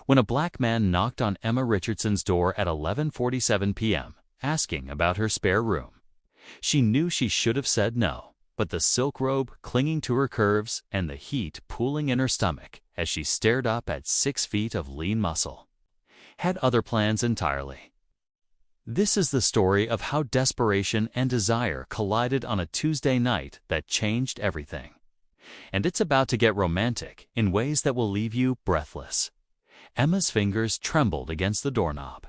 when a black man knocked on Emma Richardson's door at 11:47 p.m., asking about her spare room. She knew she should have said no, but the silk robe clinging to her curves and the heat pooling in her stomach as she stared up at 6 feet of lean muscle had other plans entirely. This is the story of how desperation and desire collided on a Tuesday night that changed everything. And it's about to get romantic in ways that will leave you breathless. Emma's fingers trembled against the doorknob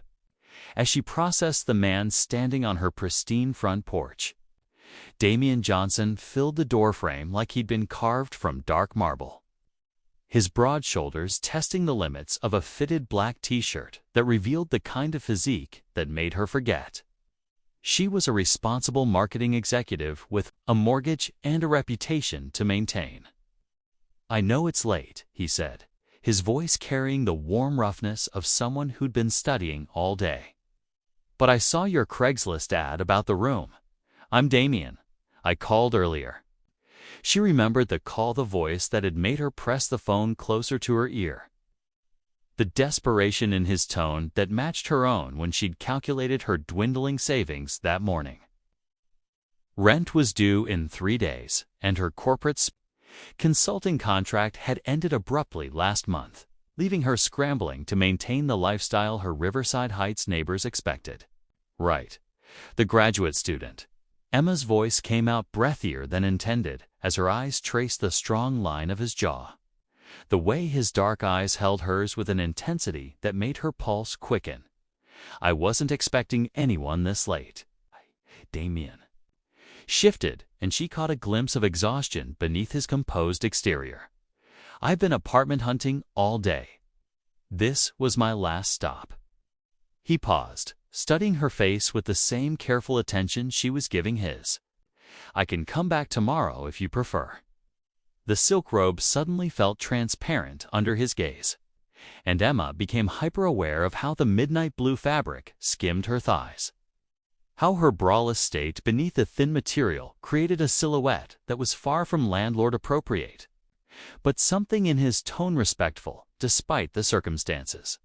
as she processed the man standing on her pristine front porch. Damian Johnson filled the doorframe like he'd been carved from dark marble, his broad shoulders testing the limits of a fitted black t-shirt that revealed the kind of physique that made her forget she was a responsible marketing executive with a mortgage and a reputation to maintain. "I know it's late," he said, his voice carrying the warm roughness of someone who'd been studying all day. "But I saw your Craigslist ad about the room. I'm Damian. I called earlier." She remembered the voice that had made her press the phone closer to her ear, the desperation in his tone that matched her own when she'd calculated her dwindling savings that morning. Rent was due in 3 days, and her corporate consulting contract had ended abruptly last month, leaving her scrambling to maintain the lifestyle her Riverside Heights neighbors expected. "Right. The graduate student." Emma's voice came out breathier than intended as her eyes traced the strong line of his jaw, the way his dark eyes held hers with an intensity that made her pulse quicken. "I wasn't expecting anyone this late." Damian shifted, and she caught a glimpse of exhaustion beneath his composed exterior. "I've been apartment hunting all day. This was my last stop." He paused, studying her face with the same careful attention she was giving his. "I can come back tomorrow if you prefer." The silk robe suddenly felt transparent under his gaze, and Emma became hyper-aware of how the midnight blue fabric skimmed her thighs, how her braless state beneath the thin material created a silhouette that was far from landlord appropriate, but something in his tone respectful despite the circumstances.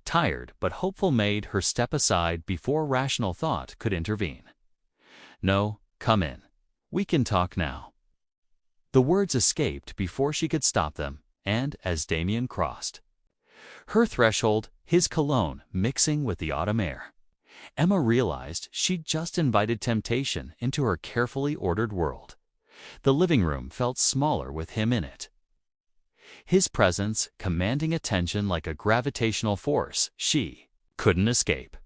Tired but hopeful made her step aside before rational thought could intervene. "No, come in. We can talk now." The words escaped before she could stop them, and as Damian crossed her threshold, his cologne mixing with the autumn air, Emma realized she'd just invited temptation into her carefully ordered world. The living room felt smaller with him in it, his presence commanding attention like a gravitational force she couldn't escape.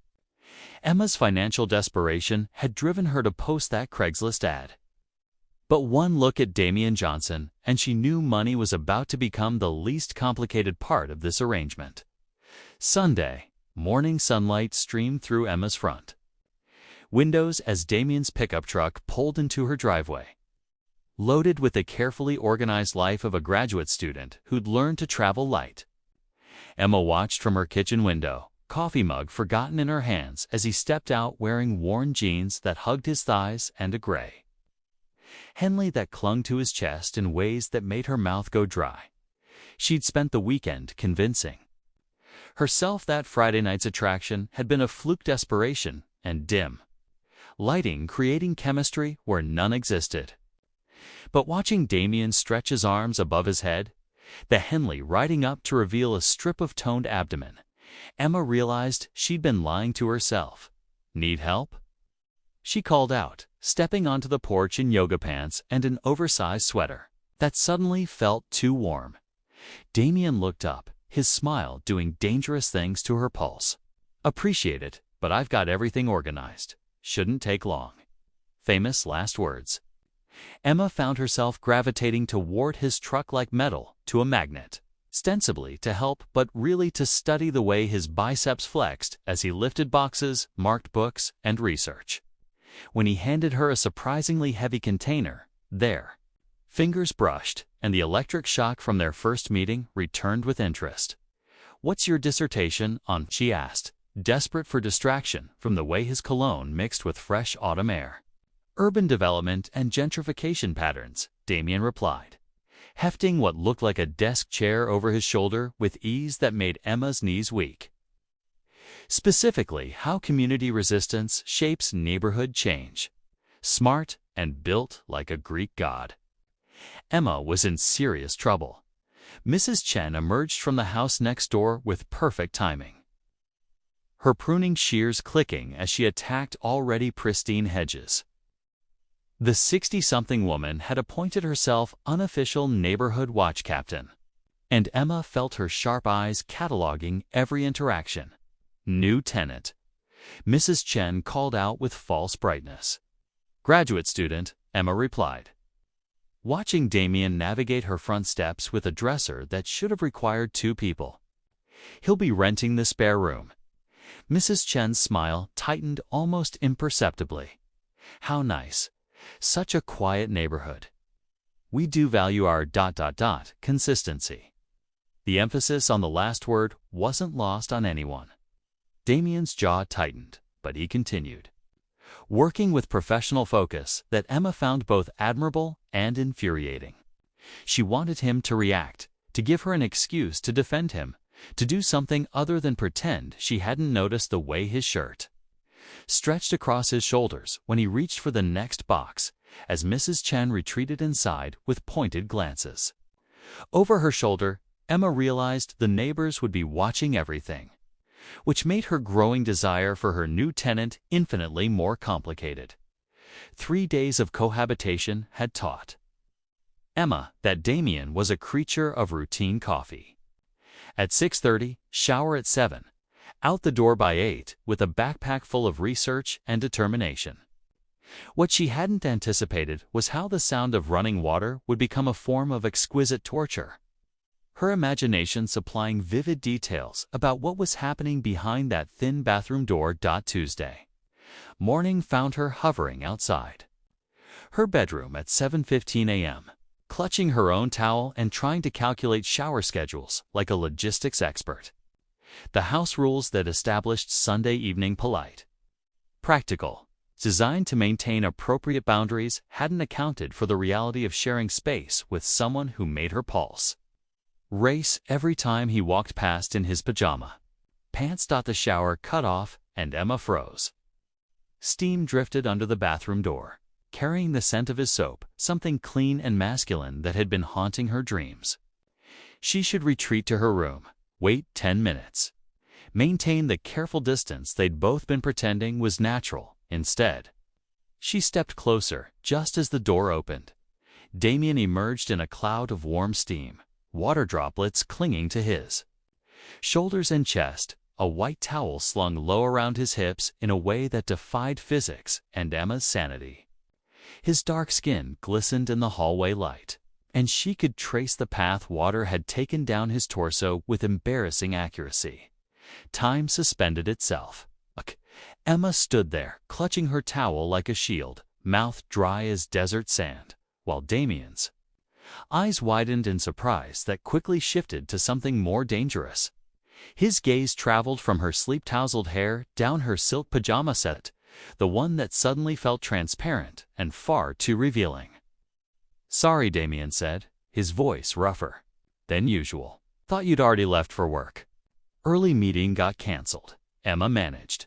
Emma's financial desperation had driven her to post that Craigslist ad. But one look at Damian Johnson, and she knew money was about to become the least complicated part of this arrangement. Sunday, morning sunlight streamed through Emma's front windows as Damian's pickup truck pulled into her driveway, loaded with the carefully organized life of a graduate student who'd learned to travel light. Emma watched from her kitchen window, coffee mug forgotten in her hands as he stepped out wearing worn jeans that hugged his thighs and a gray Henley that clung to his chest in ways that made her mouth go dry. She'd spent the weekend convincing herself that Friday night's attraction had been a fluke desperation and dim lighting creating chemistry where none existed. But watching Damian stretch his arms above his head, the Henley riding up to reveal a strip of toned abdomen, Emma realized she'd been lying to herself. "Need help?" she called out, stepping onto the porch in yoga pants and an oversized sweater that suddenly felt too warm. Damian looked up, his smile doing dangerous things to her pulse. "Appreciate it, but I've got everything organized. Shouldn't take long." Famous last words. Emma found herself gravitating toward his truck-like metal to a magnet, ostensibly to help but really to study the way his biceps flexed as he lifted boxes, marked books, and research. When he handed her a surprisingly heavy container, their fingers brushed, and the electric shock from their first meeting returned with interest. "What's your dissertation on?" she asked, desperate for distraction from the way his cologne mixed with fresh autumn air. "Urban development and gentrification patterns," Damian replied, hefting what looked like a desk chair over his shoulder with ease that made Emma's knees weak. Specifically, how community resistance shapes neighborhood change. Smart and built like a Greek god. Emma was in serious trouble. Mrs. Chen emerged from the house next door with perfect timing, her pruning shears clicking as she attacked already pristine hedges. The 60-something woman had appointed herself unofficial neighborhood watch captain, and Emma felt her sharp eyes cataloging every interaction. New tenant. Mrs. Chen called out with false brightness. Graduate student, Emma replied, watching Damien navigate her front steps with a dresser that should have required 2 people. He'll be renting the spare room. Mrs. Chen's smile tightened almost imperceptibly. How nice. Such a quiet neighborhood. We do value our ... consistency. The emphasis on the last word wasn't lost on anyone. Damien's jaw tightened, but he continued, working with professional focus that Emma found both admirable and infuriating. She wanted him to react, to give her an excuse to defend him, to do something other than pretend she hadn't noticed the way his shirt stretched across his shoulders when he reached for the next box, as Mrs. Chen retreated inside with pointed glances. Over her shoulder, Emma realized the neighbors would be watching everything, which made her growing desire for her new tenant infinitely more complicated. 3 days of cohabitation had taught Emma that Damien was a creature of routine coffee. At 6:30, shower at 7, out the door by 8 with a backpack full of research and determination. What she hadn't anticipated was how the sound of running water would become a form of exquisite torture, her imagination supplying vivid details about what was happening behind that thin bathroom door. Tuesday morning found her hovering outside her bedroom at 7:15 a.m., clutching her own towel and trying to calculate shower schedules like a logistics expert. The house rules that established Sunday evening polite, practical, designed to maintain appropriate boundaries hadn't accounted for the reality of sharing space with someone who made her pulse race every time he walked past in his pajama pants. The shower cut off and Emma froze. Steam drifted under the bathroom door, carrying the scent of his soap, something clean and masculine that had been haunting her dreams. She should retreat to her room, wait 10 minutes, maintain the careful distance they'd both been pretending was natural. Instead, she stepped closer just as the door opened. Damien emerged in a cloud of warm steam, water droplets clinging to his shoulders and chest, a white towel slung low around his hips in a way that defied physics and Emma's sanity. His dark skin glistened in the hallway light, and she could trace the path water had taken down his torso with embarrassing accuracy. Time suspended itself. Emma stood there, clutching her towel like a shield, mouth dry as desert sand, while Damien's eyes widened in surprise that quickly shifted to something more dangerous. His gaze traveled from her sleep-tousled hair down her silk pajama set, the one that suddenly felt transparent and far too revealing. Sorry, Damien said, his voice rougher than usual. Thought you'd already left for work. Early meeting got canceled, Emma managed,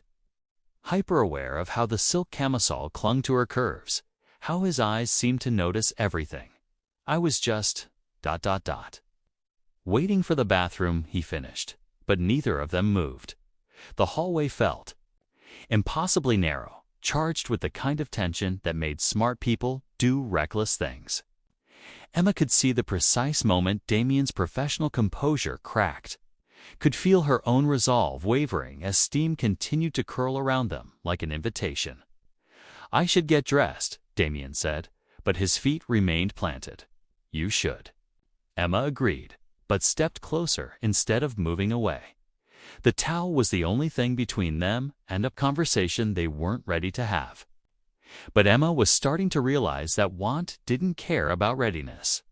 hyper-aware of how the silk camisole clung to her curves, how his eyes seemed to notice everything. I was just ... Waiting for the bathroom, he finished, but neither of them moved. The hallway felt impossibly narrow, charged with the kind of tension that made smart people do reckless things. Emma could see the precise moment Damien's professional composure cracked, could feel her own resolve wavering as steam continued to curl around them like an invitation. I should get dressed, Damien said, but his feet remained planted. You should. Emma agreed, but stepped closer instead of moving away. The towel was the only thing between them and a conversation they weren't ready to have. But Emma was starting to realize that want didn't care about readiness,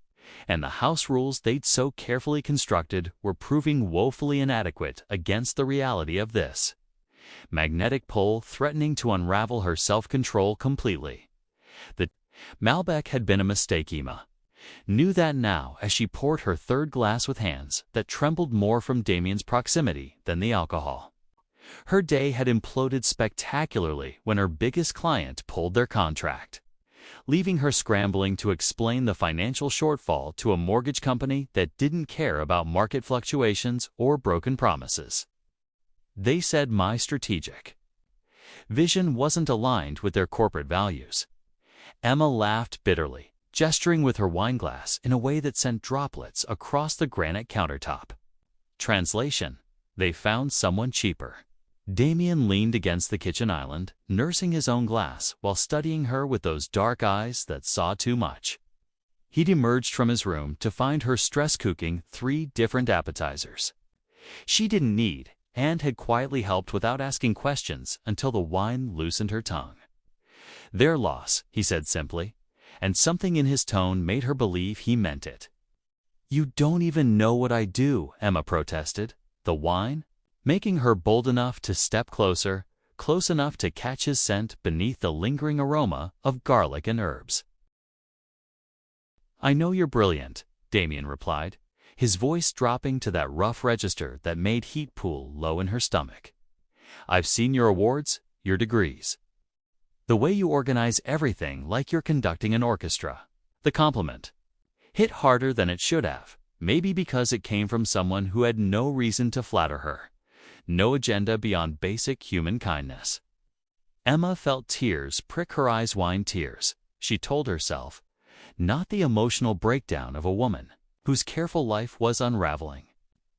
and the house rules they'd so carefully constructed were proving woefully inadequate against the reality of this magnetic pull threatening to unravel her self-control completely. The Malbec had been a mistake, Emma. Knew that now as she poured her third glass with hands that trembled more from Damien's proximity than the alcohol. Her day had imploded spectacularly when her biggest client pulled their contract, leaving her scrambling to explain the financial shortfall to a mortgage company that didn't care about market fluctuations or broken promises. They said my strategic vision wasn't aligned with their corporate values. Emma laughed bitterly, gesturing with her wineglass in a way that sent droplets across the granite countertop. Translation: they found someone cheaper. Damien leaned against the kitchen island, nursing his own glass while studying her with those dark eyes that saw too much. He'd emerged from his room to find her stress-cooking 3 different appetizers she didn't need, and had quietly helped without asking questions until the wine loosened her tongue. "Their loss," he said simply, and something in his tone made her believe he meant it. "You don't even know what I do," Emma protested. "The wine?" Making her bold enough to step closer, close enough to catch his scent beneath the lingering aroma of garlic and herbs. "I know you're brilliant," Damien replied, his voice dropping to that rough register that made heat pool low in her stomach. "I've seen your awards, your degrees. The way you organize everything like you're conducting an orchestra." The compliment hit harder than it should have, maybe because it came from someone who had no reason to flatter her. No agenda beyond basic human kindness. Emma felt tears prick her eyes. Wine tears, she told herself, not the emotional breakdown of a woman whose careful life was unraveling.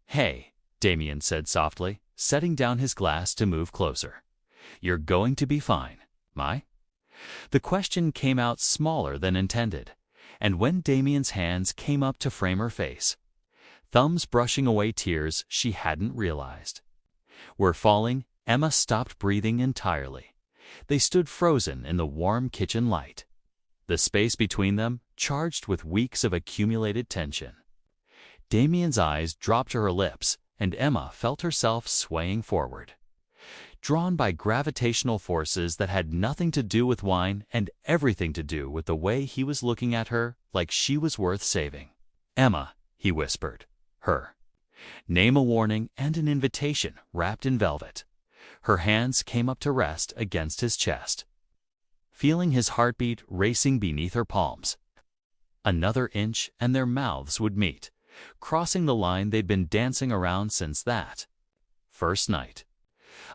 "Hey," Damien said softly, setting down his glass to move closer. "You're going to be fine, my?" The question came out smaller than intended, and when Damien's hands came up to frame her face, thumbs brushing away tears she hadn't realized were falling, Emma stopped breathing entirely. They stood frozen in the warm kitchen light, the space between them charged with weeks of accumulated tension. Damien's eyes dropped to her lips, and Emma felt herself swaying forward, drawn by gravitational forces that had nothing to do with wine and everything to do with the way he was looking at her like she was worth saving. "Emma," he whispered. Her name, a warning and an invitation wrapped in velvet. Her hands came up to rest against his chest, feeling his heartbeat racing beneath her palms. Another inch and their mouths would meet, crossing the line they'd been dancing around since that first night.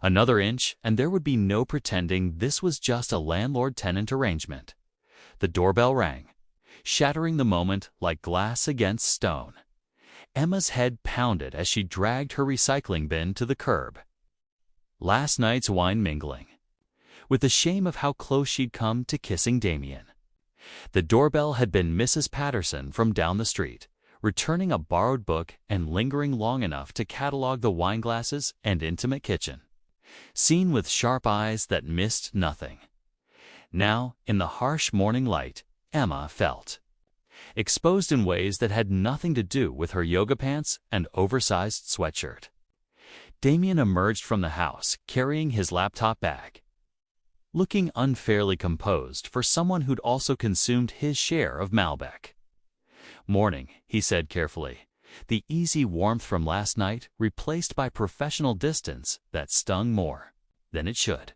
Another inch and there would be no pretending this was just a landlord-tenant arrangement. The doorbell rang, shattering the moment like glass against stone. Emma's head pounded as she dragged her recycling bin to the curb. Last night's wine mingling, with the shame of how close she'd come to kissing Damien. The doorbell had been Mrs. Patterson from down the street, returning a borrowed book and lingering long enough to catalog the wineglasses and intimate kitchen, seen with sharp eyes that missed nothing. Now, in the harsh morning light, Emma felt exposed in ways that had nothing to do with her yoga pants and oversized sweatshirt. Damien emerged from the house carrying his laptop bag, looking unfairly composed for someone who'd also consumed his share of Malbec. "Morning," he said carefully, the easy warmth from last night replaced by professional distance that stung more than it should.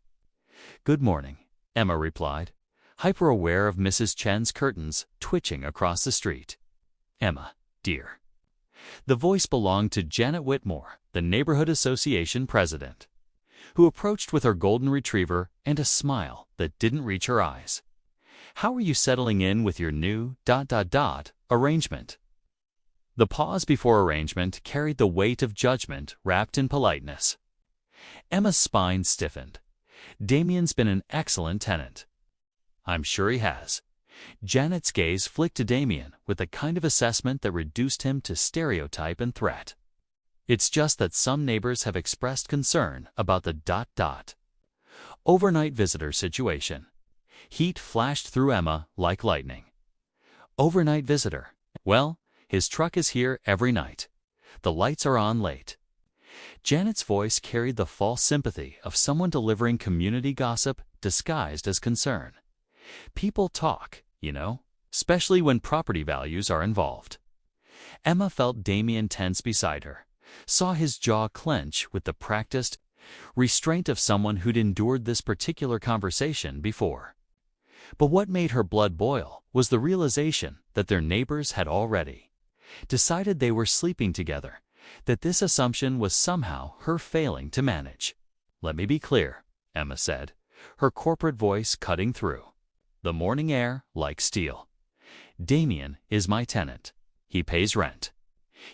"Good morning," Emma replied, hyper-aware of Mrs. Chen's curtains twitching across the street. "Emma, dear." The voice belonged to Janet Whitmore, the Neighborhood Association president, who approached with her golden retriever and a smile that didn't reach her eyes. "How are you settling in with your new ... arrangement?" The pause before arrangement carried the weight of judgment wrapped in politeness. Emma's spine stiffened. Damien's been an excellent tenant. "I'm sure he has." Janet's gaze flicked to Damien with the kind of assessment that reduced him to stereotype and threat. "It's just that some neighbors have expressed concern about the ... overnight visitor situation." Heat flashed through Emma like lightning. "Overnight visitor? Well, his truck is here every night. The lights are on late." Janet's voice carried the false sympathy of someone delivering community gossip disguised as concern. "People talk, you know. especially when property values are involved. Emma felt Damien tense beside her, saw his jaw clench with the practiced restraint of someone who'd endured this particular conversation before. But what made her blood boil was the realization that their neighbors had already decided they were sleeping together, that this assumption was somehow her failing to manage. "Let me be clear," Emma said, her corporate voice cutting through the morning air like steel. "Damien is my tenant. He pays rent.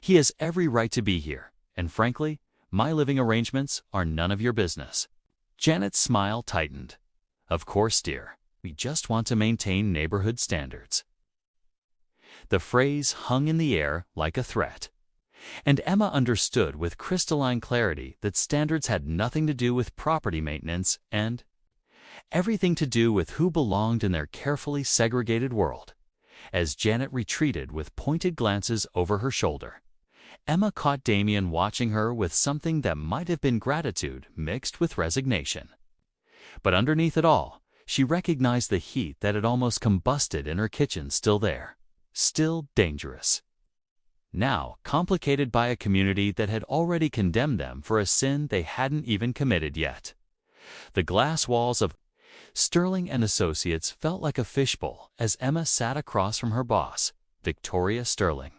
He has every right to be here, and frankly, my living arrangements are none of your business." Janet's smile tightened. "Of course, dear. We just want to maintain neighborhood standards." The phrase hung in the air like a threat, and Emma understood with crystalline clarity that standards had nothing to do with property maintenance and everything to do with who belonged in their carefully segregated world. As Janet retreated with pointed glances over her shoulder, Emma caught Damien watching her with something that might have been gratitude mixed with resignation. But underneath it all, she recognized the heat that had almost combusted in her kitchen still there, still dangerous. Now complicated by a community that had already condemned them for a sin they hadn't even committed yet. The glass walls of Sterling and Associates felt like a fishbowl as Emma sat across from her boss, Victoria Sterling,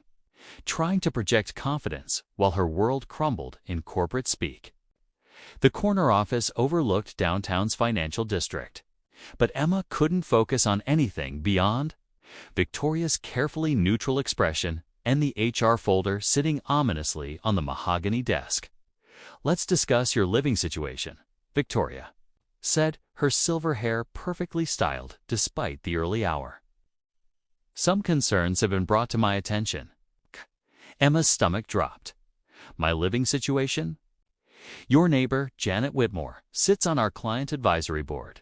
trying to project confidence while her world crumbled in corporate speak. The corner office overlooked downtown's financial district, but Emma couldn't focus on anything beyond Victoria's carefully neutral expression and the HR folder sitting ominously on the mahogany desk. "Let's discuss your living situation," Victoria said, her silver hair perfectly styled despite the early hour. "Some concerns have been brought to my attention." Emma's stomach dropped. "My living situation? Your neighbor, Janet Whitmore, sits on our client advisory board."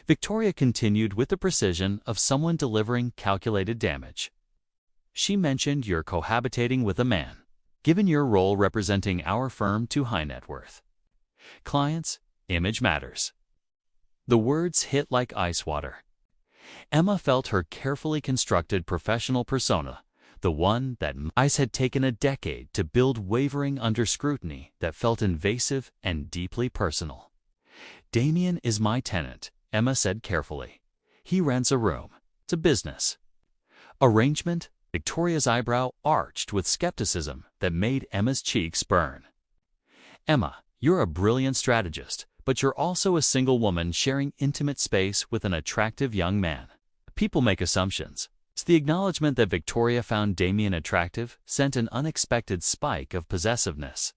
Victoria continued with the precision of someone delivering calculated damage. "She mentioned you're cohabitating with a man, given your role representing our firm to high net worth clients. Image matters." The words hit like ice water. Emma felt her carefully constructed professional persona, the one that ICE had taken a decade to build, wavering under scrutiny that felt invasive and deeply personal. "Damien is my tenant," Emma said carefully. "He rents a room. It's a business arrangement." Victoria's eyebrow arched with skepticism that made Emma's cheeks burn. "Emma, you're a brilliant strategist, but you're also a single woman sharing intimate space with an attractive young man. People make assumptions." The acknowledgement that Victoria found Damien attractive sent an unexpected spike of possessiveness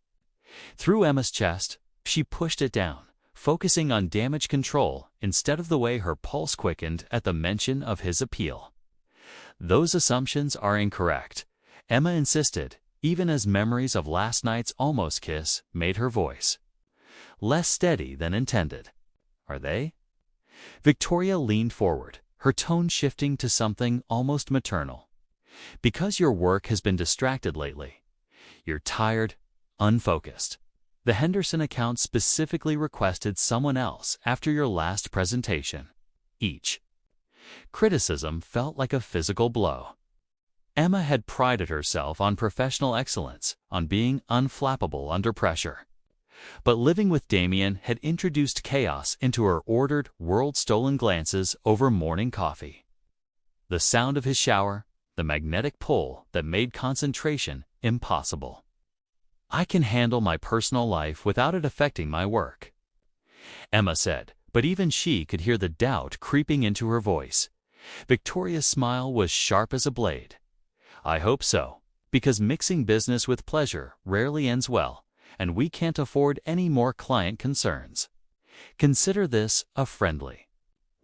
through Emma's chest. She pushed it down, focusing on damage control instead of the way her pulse quickened at the mention of his appeal. "Those assumptions are incorrect," Emma insisted, even as memories of last night's almost kiss made her voice less steady than intended. "Are they?" Victoria leaned forward, her tone shifting to something almost maternal. "Because your work has been distracted lately. You're tired, unfocused. The Henderson account specifically requested someone else after your last presentation." Each criticism felt like a physical blow. Emma had prided herself on professional excellence, on being unflappable under pressure. But living with Damien had introduced chaos into her ordered, world-stolen glances over morning coffee. The sound of his shower, the magnetic pull that made concentration impossible. "I can handle my personal life without it affecting my work," Emma said, but even she could hear the doubt creeping into her voice. Victoria's smile was sharp as a blade. "I hope so, because mixing business with pleasure rarely ends well, and we can't afford any more client concerns. Consider this a friendly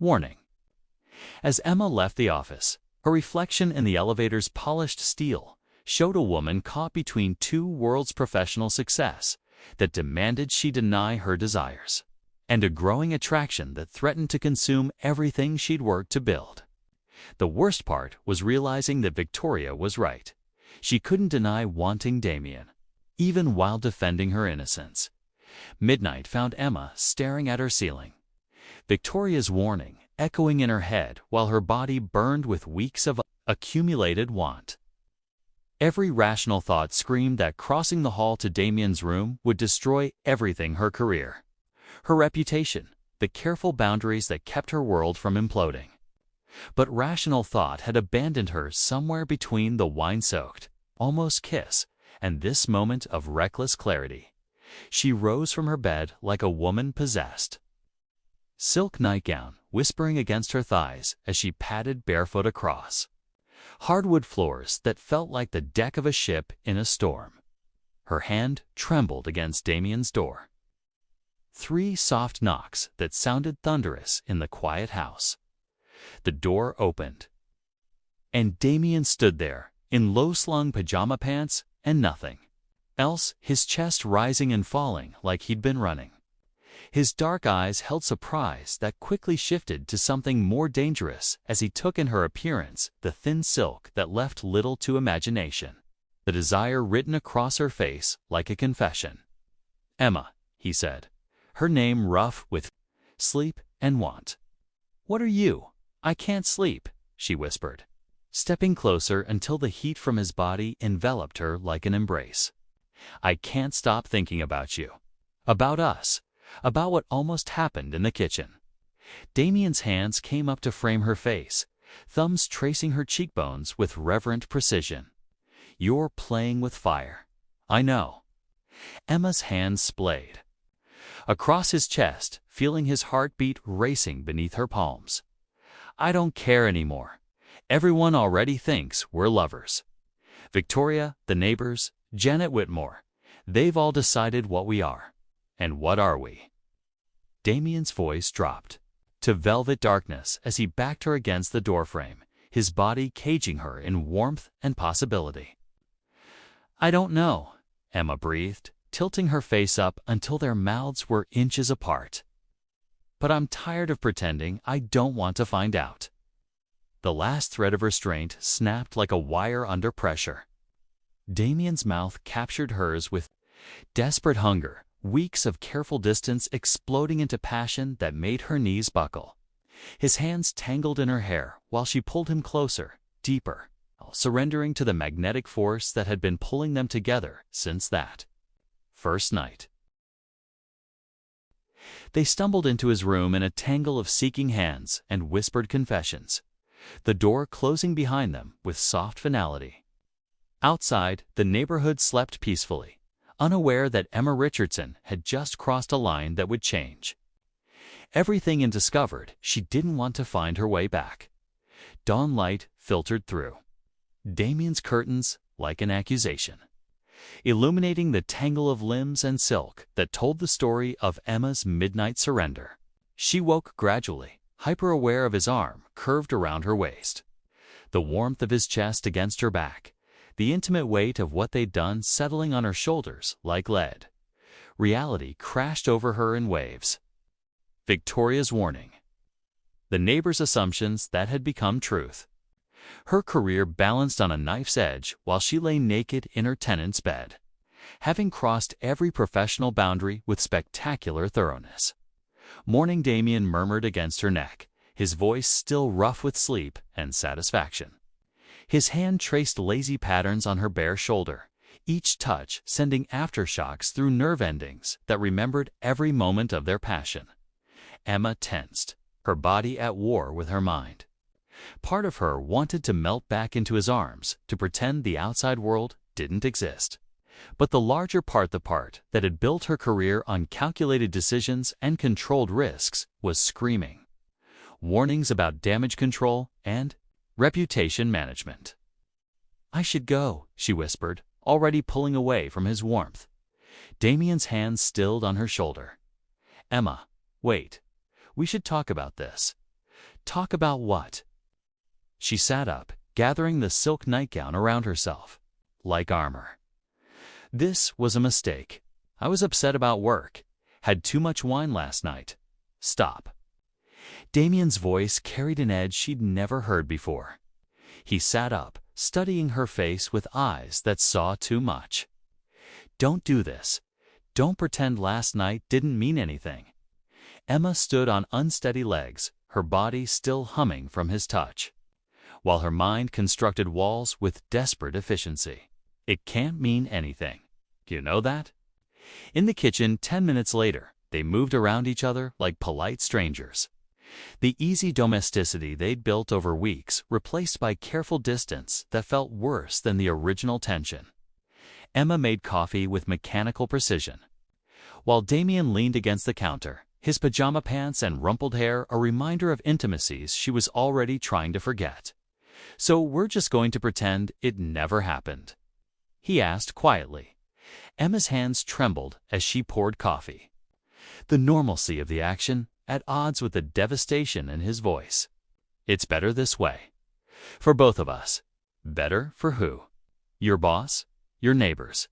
warning." As Emma left the office, her reflection in the elevator's polished steel showed a woman caught between two worlds: professional success that demanded she deny her desires, and a growing attraction that threatened to consume everything she'd worked to build. The worst part was realizing that Victoria was right. She couldn't deny wanting Damien, even while defending her innocence. Midnight found Emma staring at her ceiling, Victoria's warning echoing in her head while her body burned with weeks of Accumulated want. Every rational thought screamed that crossing the hall to Damien's room would destroy everything: her career, her reputation, the careful boundaries that kept her world from imploding. But rational thought had abandoned her somewhere between the wine-soaked, almost kiss and this moment of reckless clarity. She rose from her bed like a woman possessed. Silk nightgown whispering against her thighs as she padded barefoot across. Hardwood floors that felt like the deck of a ship in a storm. Her hand trembled against Damien's door. 3 soft knocks that sounded thunderous in the quiet house. The door opened, and Damien stood there in low-slung pajama pants and nothing else, his chest rising and falling like he'd been running. His dark eyes held surprise that quickly shifted to something more dangerous as he took in her appearance, the thin silk that left little to imagination, the desire written across her face like a confession. "Emma," he said, her name rough with sleep and want. "What are you?" "I can't sleep," she whispered, stepping closer until the heat from his body enveloped her like an embrace. "I can't stop thinking about you, about us, about what almost happened in the kitchen." Damien's hands came up to frame her face, thumbs tracing her cheekbones with reverent precision. "You're playing with fire." "I know." Emma's hands splayed across his chest, feeling his heartbeat racing beneath her palms. "I don't care anymore. Everyone already thinks we're lovers. Victoria, the neighbors, Janet Whitmore, they've all decided what we are. And what are we?" Damien's voice dropped to velvet darkness as he backed her against the doorframe, his body caging her in warmth and possibility. "I don't know," Emma breathed, tilting her face up until their mouths were inches apart. "But I'm tired of pretending I don't want to find out." The last thread of restraint snapped like a wire under pressure. Damien's mouth captured hers with desperate hunger, weeks of careful distance exploding into passion that made her knees buckle. His hands tangled in her hair while she pulled him closer, deeper, surrendering to the magnetic force that had been pulling them together since that first night. They stumbled into his room in a tangle of seeking hands and whispered confessions, the door closing behind them with soft finality. Outside, the neighborhood slept peacefully, unaware that Emma Richardson had just crossed a line that would change everything and discovered she didn't want to find her way back. Dawn light filtered through Damien's curtains like an accusation, illuminating the tangle of limbs and silk that told the story of Emma's midnight surrender. She woke gradually, hyper-aware of his arm curved around her waist, the warmth of his chest against her back, the intimate weight of what they'd done settling on her shoulders like lead. Reality crashed over her in waves. Victoria's warning. The neighbor's assumptions that had become truth. Her career balanced on a knife's edge while she lay naked in her tenant's bed, having crossed every professional boundary with spectacular thoroughness. Morning Damien murmured against her neck, his voice still rough with sleep and satisfaction. His hand traced lazy patterns on her bare shoulder, each touch sending aftershocks through nerve endings that remembered every moment of their passion. Emma tensed, her body at war with her mind. Part of her wanted to melt back into his arms, to pretend the outside world didn't exist. But the larger part, the part that had built her career on calculated decisions and controlled risks, was screaming. Warnings about damage control and reputation management. "I should go," she whispered, already pulling away from his warmth. Damien's hand stilled on her shoulder. "Emma, wait. We should talk about this." "Talk about what?" She sat up, gathering the silk nightgown around herself, like armor. "This was a mistake. I was upset about work. Had too much wine last night. Stop." Damien's voice carried an edge she'd never heard before. He sat up, studying her face with eyes that saw too much. "Don't do this. Don't pretend last night didn't mean anything." Emma stood on unsteady legs, her body still humming from his touch. while her mind constructed walls with desperate efficiency. It can't mean anything. You know that? In the kitchen 10 minutes later, they moved around each other like polite strangers. The easy domesticity they'd built over weeks replaced by careful distance that felt worse than the original tension. Emma made coffee with mechanical precision, while Damien leaned against the counter, his pajama pants and rumpled hair a reminder of intimacies she was already trying to forget. "So we're just going to pretend it never happened?" he asked quietly. Emma's hands trembled as she poured coffee. The normalcy of the action at odds with the devastation in his voice. "It's better this way. For both of us." "Better for who? Your boss? Your neighbors?"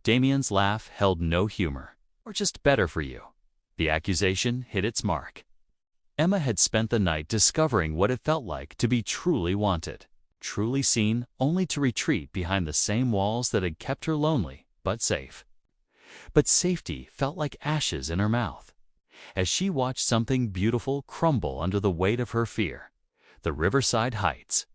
Damien's laugh held no humor. "Or just better for you." The accusation hit its mark. Emma had spent the night discovering what it felt like to be truly wanted, truly seen, only to retreat behind the same walls that had kept her lonely but safe. But safety felt like ashes in her mouth as she watched something beautiful crumble under the weight of her fear. The Riverside Heights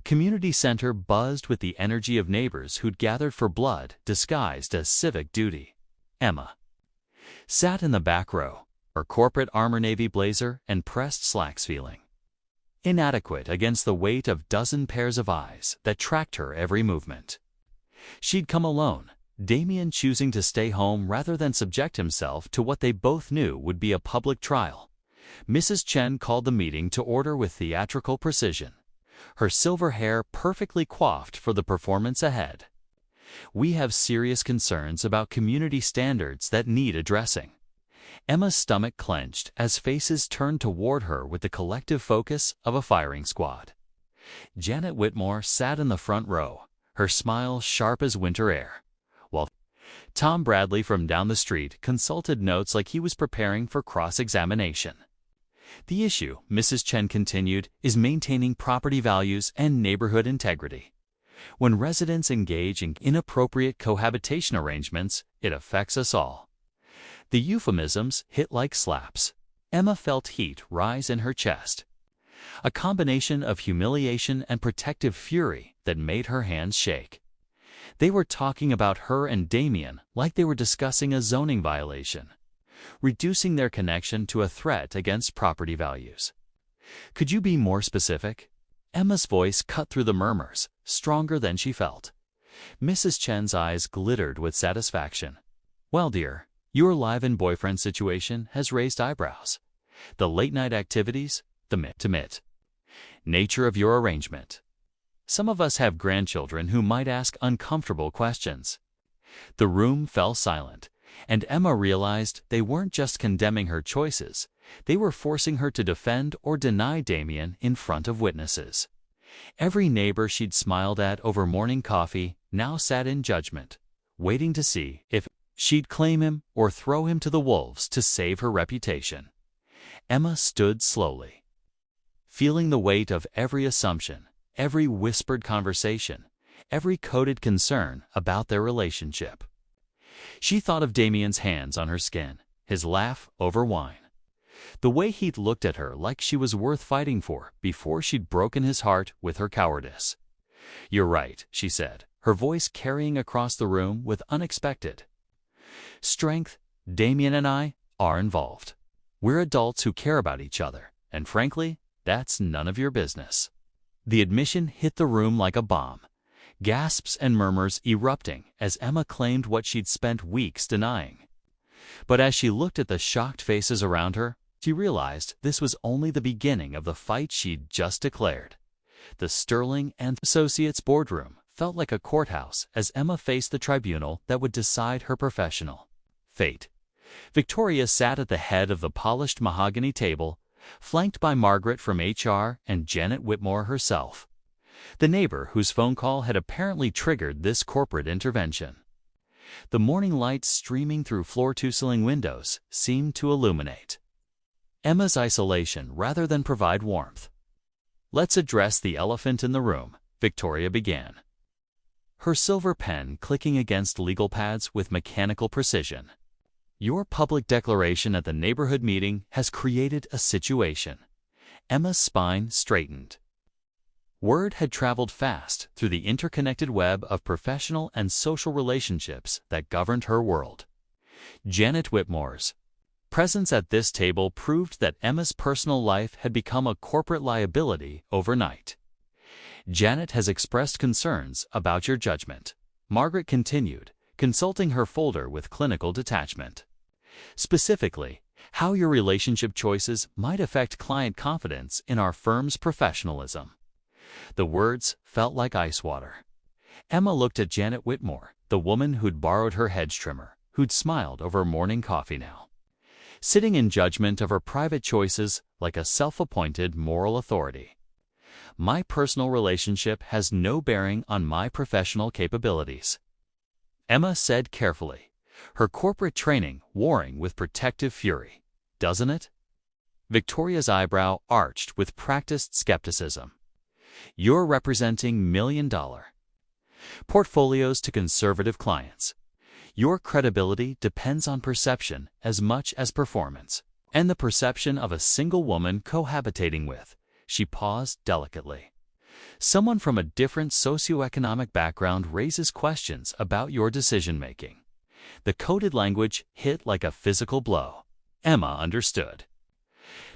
Community Center buzzed with the energy of neighbors who'd gathered for blood disguised as civic duty. Emma sat in the back row, her corporate armor navy blazer and pressed slacks feeling inadequate against the weight of dozen pairs of eyes that tracked her every movement. She'd come alone, Damien choosing to stay home rather than subject himself to what they both knew would be a public trial. Mrs. Chen called the meeting to order with theatrical precision, her silver hair perfectly coiffed for the performance ahead. "We have serious concerns about community standards that need addressing." Emma's stomach clenched as faces turned toward her with the collective focus of a firing squad. Janet Whitmore sat in the front row, her smile sharp as winter air, while Tom Bradley from down the street consulted notes like he was preparing for cross-examination. "The issue," Mrs. Chen continued, "is maintaining property values and neighborhood integrity. When residents engage in inappropriate cohabitation arrangements, it affects us all." The euphemisms hit like slaps. Emma felt heat rise in her chest, a combination of humiliation and protective fury that made her hands shake. They were talking about her and Damien like they were discussing a zoning violation, reducing their connection to a threat against property values. "Could you be more specific?" Emma's voice cut through the murmurs, stronger than she felt. Mrs. Chen's eyes glittered with satisfaction. "Well, dear, your live-in boyfriend situation has raised eyebrows. The late-night activities, the mit-to-mit nature of your arrangement. Some of us have grandchildren who might ask uncomfortable questions." The room fell silent, and Emma realized they weren't just condemning her choices, they were forcing her to defend or deny Damien in front of witnesses. Every neighbor she'd smiled at over morning coffee now sat in judgment, waiting to see if she'd claim him or throw him to the wolves to save her reputation. Emma stood slowly, feeling the weight of every assumption, every whispered conversation, every coded concern about their relationship. She thought of Damien's hands on her skin, his laugh over wine, the way he'd looked at her like she was worth fighting for before she'd broken his heart with her cowardice. "You're right," she said, her voice carrying across the room with unexpected strength. "Damien and I are involved. We're adults who care about each other, and frankly, that's none of your business." The admission hit the room like a bomb, gasps and murmurs erupting as Emma claimed what she'd spent weeks denying. But as she looked at the shocked faces around her, she realized this was only the beginning of the fight she'd just declared. The Sterling and Associates boardroom felt like a courthouse as Emma faced the tribunal that would decide her professional fate. Victoria sat at the head of the polished mahogany table, flanked by Margaret from HR and Janet Whitmore herself, the neighbor whose phone call had apparently triggered this corporate intervention. The morning light streaming through floor-to-ceiling windows seemed to illuminate Emma's isolation rather than provide warmth. "Let's address the elephant in the room," Victoria began, her silver pen clicking against legal pads with mechanical precision. "Your public declaration at the neighborhood meeting has created a situation." Emma's spine straightened. Word had traveled fast through the interconnected web of professional and social relationships that governed her world. Janet Whitmore's presence at this table proved that Emma's personal life had become a corporate liability overnight. Janet has expressed concerns about your judgment, Margaret continued, consulting her folder with clinical detachment. Specifically, how your relationship choices might affect client confidence in our firm's professionalism. The words felt like ice water. Emma looked at Janet Whitmore, the woman who'd borrowed her hedge trimmer, who'd smiled over morning coffee now, sitting in judgment of her private choices like a self-appointed moral authority. My personal relationship has no bearing on my professional capabilities, Emma said carefully, her corporate training warring with protective fury. Doesn't it? Victoria's eyebrow arched with practiced skepticism. You're representing million-dollar portfolios to conservative clients. Your credibility depends on perception as much as performance, and the perception of a single woman cohabitating with. She paused delicately. Someone from a different socioeconomic background raises questions about your decision-making. The coded language hit like a physical blow. Emma understood.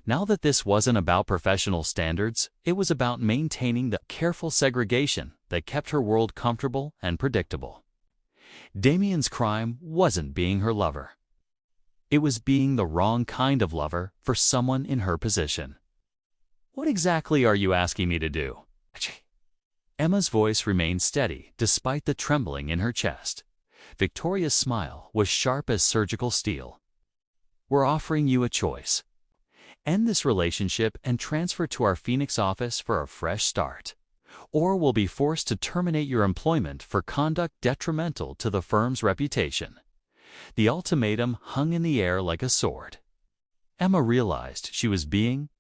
Now that this wasn't about professional standards, it was about maintaining the careful segregation that kept her world comfortable and predictable. Damien's crime wasn't being her lover. It was being the wrong kind of lover for someone in her position. What exactly are you asking me to do? Emma's voice remained steady despite the trembling in her chest. Victoria's smile was sharp as surgical steel. We're offering you a choice. End this relationship and transfer to our Phoenix office for a fresh start. Or we'll be forced to terminate your employment for conduct detrimental to the firm's reputation. The ultimatum hung in the air like a sword. Emma realized she was being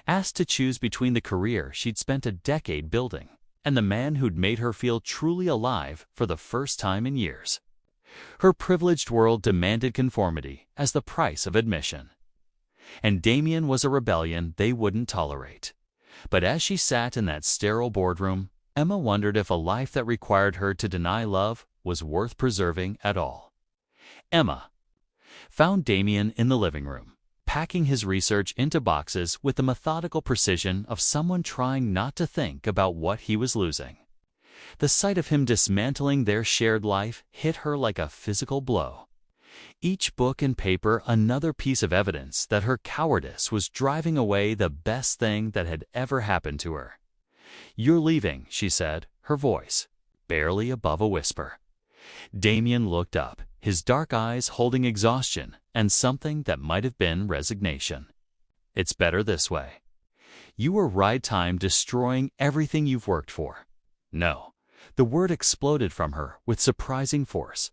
asked to choose between the career she'd spent a decade building and the man who'd made her feel truly alive for the first time in years. Her privileged world demanded conformity as the price of admission. And Damien was a rebellion they wouldn't tolerate. But as she sat in that sterile boardroom, Emma wondered if a life that required her to deny love was worth preserving at all. Emma found Damien in the living room, packing his research into boxes with the methodical precision of someone trying not to think about what he was losing. The sight of him dismantling their shared life hit her like a physical blow. Each book and paper another piece of evidence that her cowardice was driving away the best thing that had ever happened to her. You're leaving, she said, her voice barely above a whisper. Damien looked up, his dark eyes holding exhaustion and something that might have been resignation. It's better this way. You were right time destroying everything you've worked for. No. The word exploded from her with surprising force.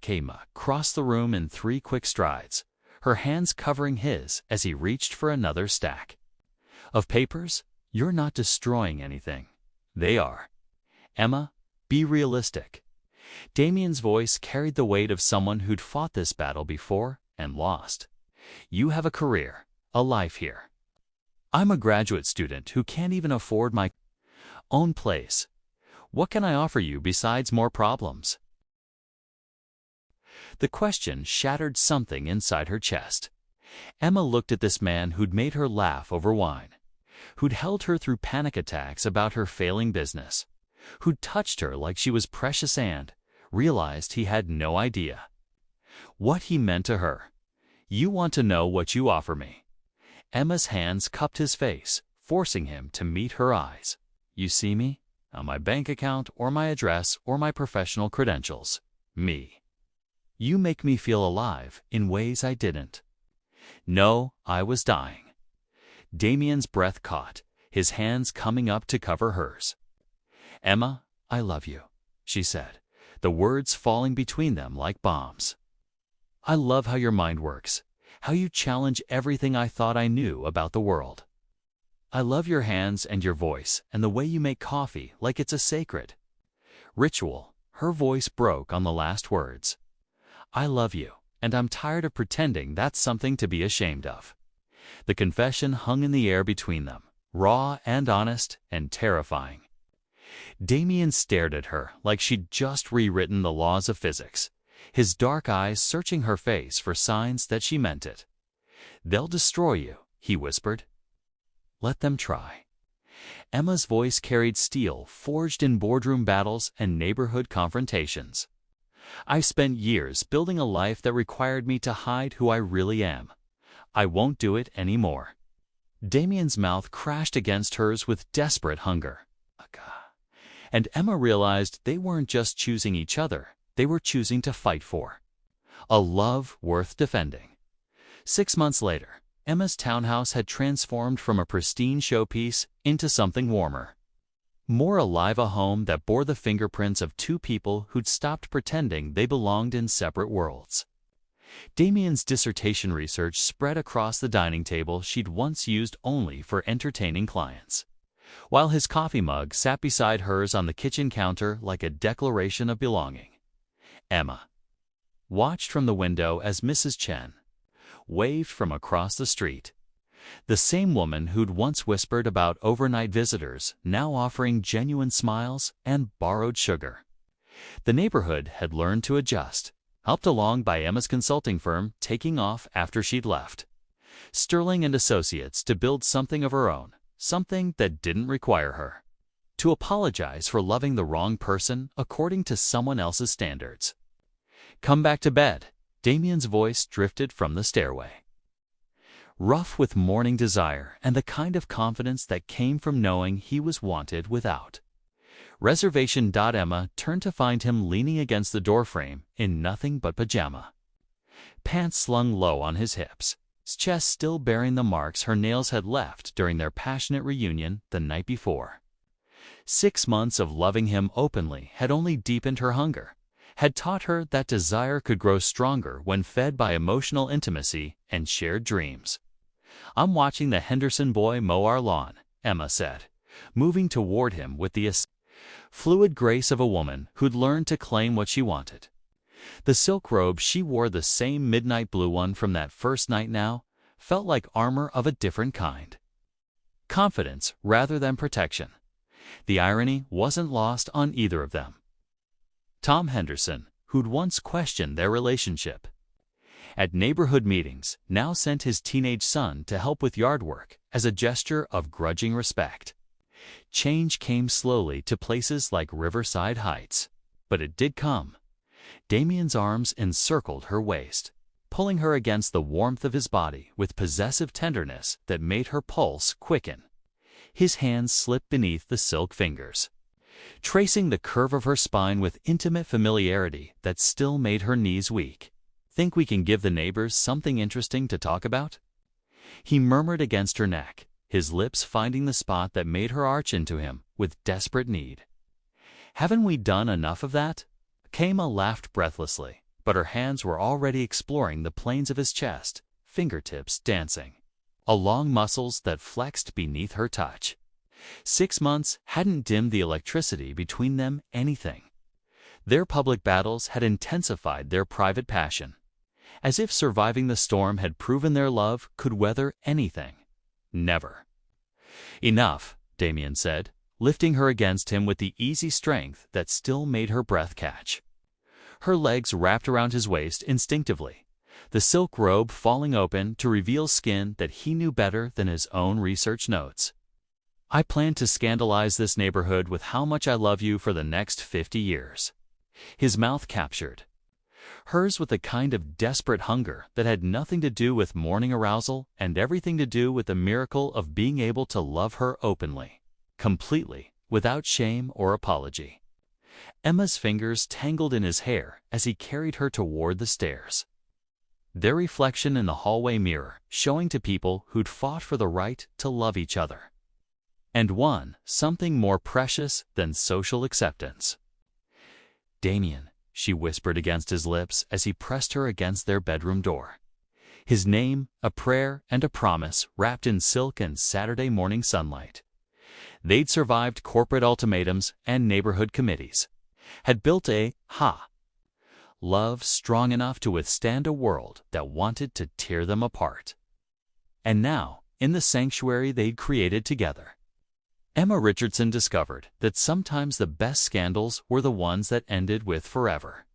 Emma crossed the room in 3 quick strides, her hands covering his as he reached for another stack. Of papers, you're not destroying anything. They are. Emma, be realistic. Damien's voice carried the weight of someone who'd fought this battle before and lost. You have a career, a life here. I'm a graduate student who can't even afford my own place. What can I offer you besides more problems? The question shattered something inside her chest. Emma looked at this man who'd made her laugh over wine, who'd held her through panic attacks about her failing business, who'd touched her like she was precious and realized he had no idea what he meant to her. You want to know what you offer me? Emma's hands cupped his face, forcing him to meet her eyes. You see me? On my bank account or my address or my professional credentials. Me. You make me feel alive in ways I didn't. No, I was dying. Damien's breath caught, his hands coming up to cover hers. Emma, I love you, she said, the words falling between them like bombs. I love how your mind works, how you challenge everything I thought I knew about the world. I love your hands and your voice and the way you make coffee like it's a sacred ritual. Her voice broke on the last words. I love you, and I'm tired of pretending that's something to be ashamed of. The confession hung in the air between them, raw and honest and terrifying. Damien stared at her like she'd just rewritten the laws of physics, his dark eyes searching her face for signs that she meant it. "They'll destroy you," he whispered. "Let them try." Emma's voice carried steel forged in boardroom battles and neighborhood confrontations. "I've spent years building a life that required me to hide who I really am. I won't do it anymore." Damien's mouth crashed against hers with desperate hunger. And Emma realized they weren't just choosing each other, they were choosing to fight for a love worth defending. 6 months later, Emma's townhouse had transformed from a pristine showpiece into something warmer. More alive, a home that bore the fingerprints of two people who'd stopped pretending they belonged in separate worlds. Damien's dissertation research spread across the dining table she'd once used only for entertaining clients, while his coffee mug sat beside hers on the kitchen counter like a declaration of belonging. Emma watched from the window as Mrs. Chen waved from across the street. The same woman who'd once whispered about overnight visitors, now offering genuine smiles and borrowed sugar. The neighborhood had learned to adjust, helped along by Emma's consulting firm taking off after she'd left Sterling and Associates to build something of her own, something that didn't require her to apologize for loving the wrong person according to someone else's standards. "Come back to bed," Damien's voice drifted from the stairway, rough with morning desire and the kind of confidence that came from knowing he was wanted without reservation. Emma turned to find him leaning against the doorframe in nothing but pajama, pants slung low on his hips, his chest still bearing the marks her nails had left during their passionate reunion the night before. 6 months of loving him openly had only deepened her hunger, had taught her that desire could grow stronger when fed by emotional intimacy and shared dreams. "I'm watching the Henderson boy mow our lawn," Emma said, moving toward him with the fluid grace of a woman who'd learned to claim what she wanted. The silk robe she wore, the same midnight blue one from that first night, now felt like armor of a different kind. Confidence rather than protection. The irony wasn't lost on either of them. Tom Henderson, who'd once questioned their relationship at neighborhood meetings, now sent his teenage son to help with yard work as a gesture of grudging respect. Change came slowly to places like Riverside Heights, but it did come. Damien's arms encircled her waist, pulling her against the warmth of his body with possessive tenderness that made her pulse quicken. His hands slipped beneath the silk fingers, tracing the curve of her spine with intimate familiarity that still made her knees weak. "Think we can give the neighbors something interesting to talk about?" he murmured against her neck, his lips finding the spot that made her arch into him with desperate need. "Haven't we done enough of that?" Kama laughed breathlessly, but her hands were already exploring the planes of his chest, fingertips dancing along muscles that flexed beneath her touch. 6 months hadn't dimmed the electricity between them anything. Their public battles had intensified their private passion, as if surviving the storm had proven their love could weather anything. "Never." "Enough," Damien said, lifting her against him with the easy strength that still made her breath catch. Her legs wrapped around his waist instinctively, the silk robe falling open to reveal skin that he knew better than his own research notes. "I plan to scandalize this neighborhood with how much I love you for the next 50 years. His mouth captured hers with a kind of desperate hunger that had nothing to do with morning arousal and everything to do with the miracle of being able to love her openly, completely, without shame or apology. Emma's fingers tangled in his hair as he carried her toward the stairs, their reflection in the hallway mirror showing to people who'd fought for the right to love each other and won something more precious than social acceptance. "Damien," she whispered against his lips as he pressed her against their bedroom door. His name, a prayer, and a promise wrapped in silk and Saturday morning sunlight. They'd survived corporate ultimatums and neighborhood committees, had built a love strong enough to withstand a world that wanted to tear them apart. And now, in the sanctuary they'd created together, Emma Richardson discovered that sometimes the best scandals were the ones that ended with forever.